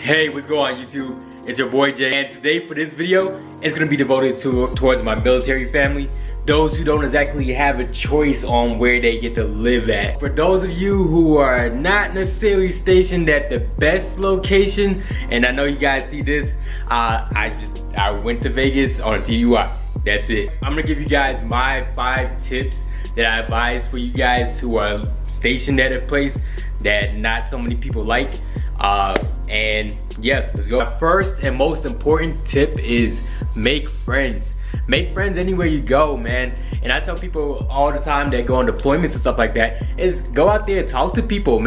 Hey, what's going on YouTube? It's your boy Jay, and today for this video, it's gonna be devoted towards my military family, those who don't exactly have a choice on where they get to live at. For those of you who are not necessarily stationed at the best location, and I know you guys see this, I went to Vegas on a DUI. That's it. I'm gonna give you guys my 5 tips that I advise for you guys who are stationed at a place that not so many people like. And yeah, let's go. My first and most important tip is make friends. Make friends anywhere you go, man. And I tell people all the time that go on deployments and stuff like that, is go out there, talk to people.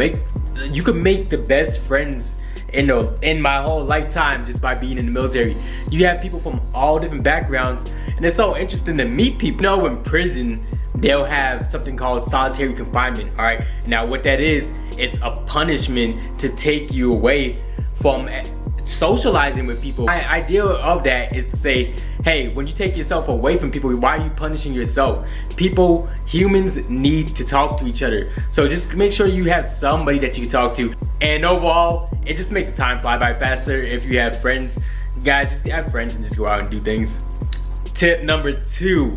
You can make the best friends in my whole lifetime just by being in the military. You have people from all different backgrounds, and it's so interesting to meet people. You know, in prison, they'll have something called solitary confinement, all right? Now what that is, it's a punishment to take you away from socializing with people. My idea of that is to say, hey, when you take yourself away from people, why are you punishing yourself? Humans need to talk to each other. So just make sure you have somebody that you can talk to. And overall, it just makes the time fly by faster if you have friends. Guys, just have friends and just go out and do things. Tip number 2,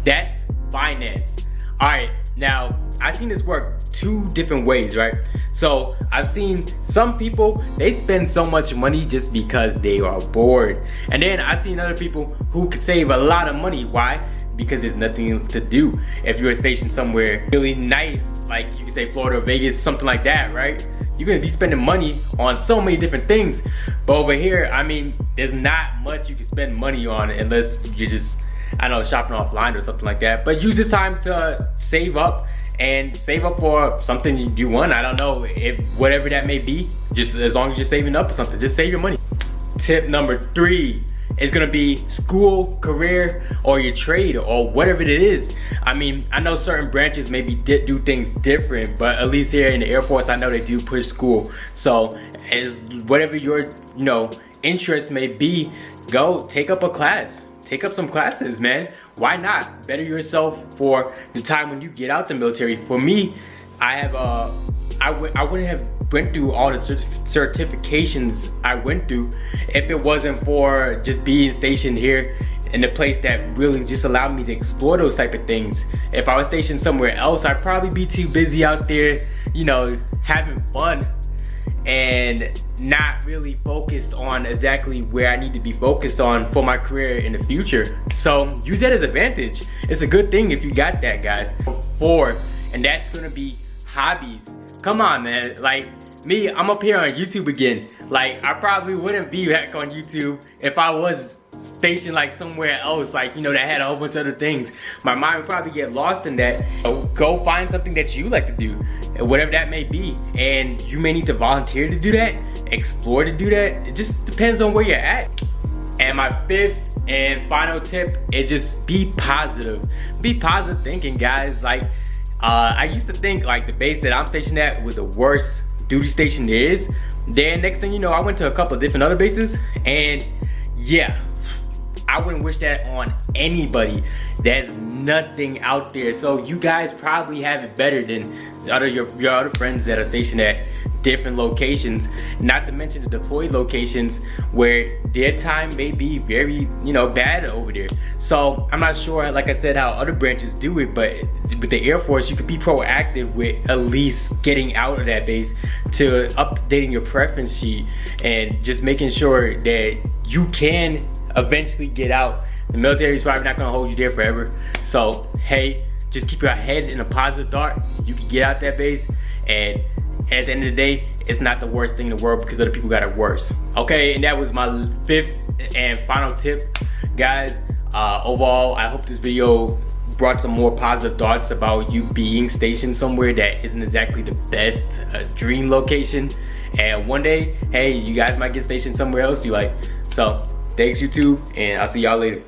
that's finance. All right, now I've seen this work 2 different ways, right? So I've seen some people, they spend so much money just because they are bored. And then I've seen other people who can save a lot of money. Why? Because there's nothing to do. If you're stationed somewhere really nice, like you can say Florida or Vegas, something like that, right? You're gonna be spending money on so many different things. But over here, I mean, there's not much you can spend money on unless you're just, I don't know, shopping offline or something like that. But use this time to save up for something you want. I don't know, if whatever that may be, just as long as you're saving up for something, just save your money. Tip number 3 is gonna be school, career, or your trade, or whatever it is. I mean, I know certain branches maybe do things different, but at least here in the Air Force, I know they do push school. So as whatever your interest may be, go take up a class. Take up some classes, man. Why not? Better yourself for the time when you get out the military. For me, I wouldn't have went through all the certifications I went through if it wasn't for just being stationed here in a place that really just allowed me to explore those type of things. If I was stationed somewhere else, I'd probably be too busy out there, you know, having fun and not really focused on exactly where I need to be focused on for my career in the future. So use that as advantage. It's a good thing if you got that, guys. 4, and that's gonna be hobbies. Come on, man. Like me, I'm up here on YouTube again. Like, I probably wouldn't be back on YouTube if I was stationed like somewhere else, like, you know, that had a whole bunch of other things. My mind would probably get lost in that. So go find something that you like to do, whatever that may be. And you may need to volunteer to do that, explore to do that. It just depends on where you're at. And my 5th and final tip is just be positive. Be positive thinking, guys. Like, I used to think like the base that I'm stationed at was the worst duty station there is. Then next thing you know, I went to a couple of different other bases, and yeah, I wouldn't wish that on anybody. There's nothing out there. So you guys probably have it better than your other friends that are stationed at different locations, not to mention the deployed locations where their time may be very, you know, bad over there. So I'm not sure, like I said, how other branches do it, but with the Air Force, you could be proactive with at least getting out of that base, to updating your preference sheet and just making sure that you can eventually get out. The military is probably not gonna hold you there forever. So hey, just keep your head in a positive thought. You can get out that base, and at the end of the day, it's not the worst thing in the world because other people got it worse. Okay, and that was my 5th and final tip, guys. Overall, I hope this video brought some more positive thoughts about you being stationed somewhere that isn't exactly the best dream location. And one day, hey, you guys might get stationed somewhere else you like. So thanks YouTube, and I'll see y'all later.